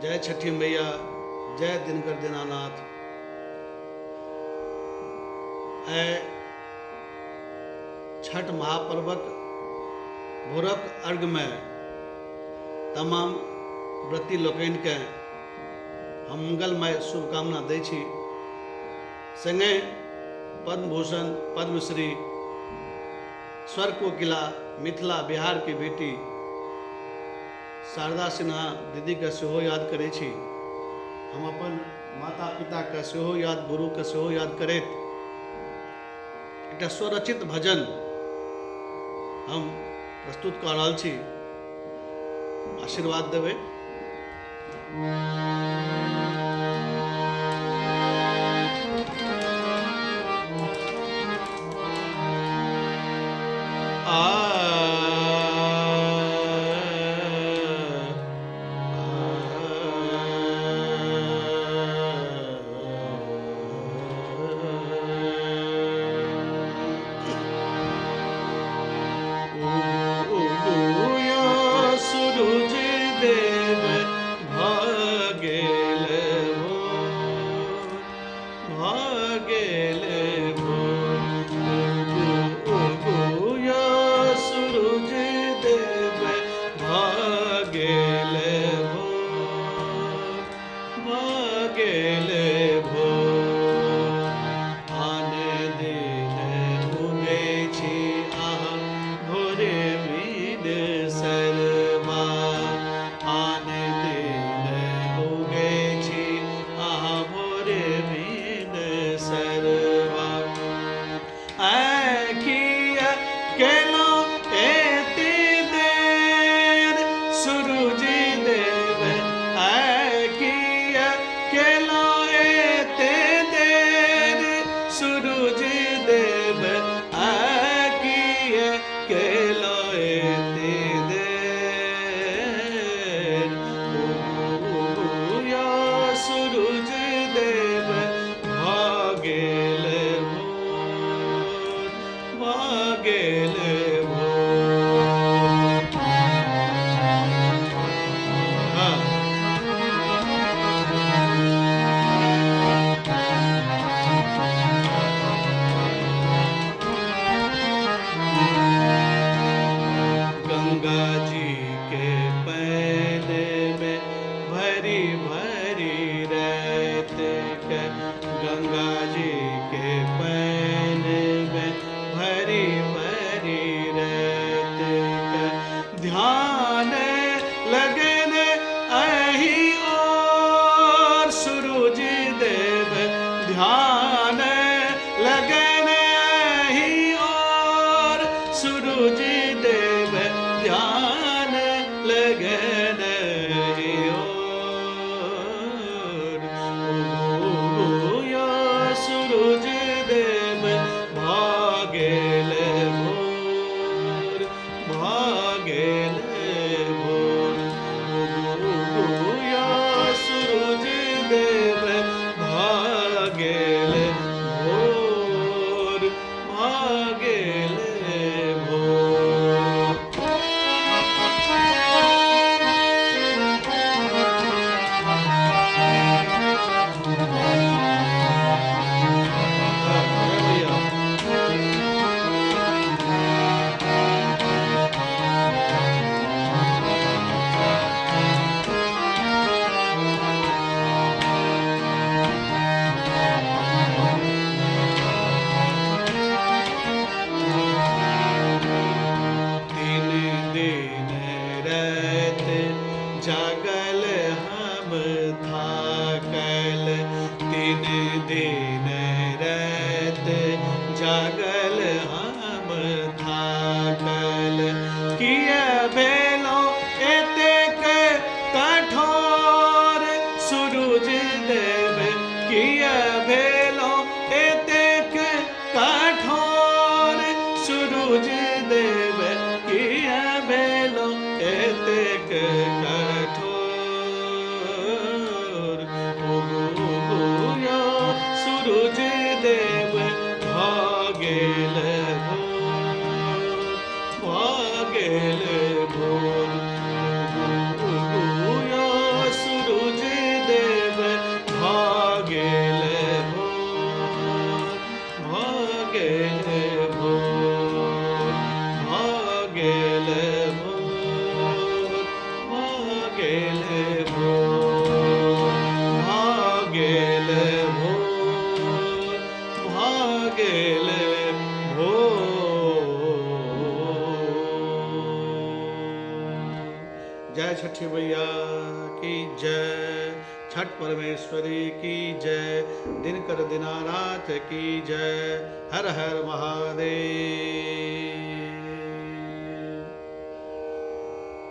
जय छठी मैया, जय दिनकर दीनानाथ। ऐ छठ महापर्वक भोरक अर्घ में तमाम व्रती लोकनि के हम मंगलमय शुभकामना दै छी। संगे पद्म भूषण पद्मश्री स्वर कोकिला मिथिला बिहार की बेटी शारदा सिन्हा दीदी के सेहो याद करै छी। हम अपन माता पिता के सेहो याद, गुरु के सेहो याद करैत एकटा स्वरचित भजन हम प्रस्तुत कऽ रहल छी। आशीर्वाद देबै। गेल भो। जय छठी मैया की जय, छठ परमेश्वरी की जय, दिनकर दीनानाथ की जय। हर हर महादेव।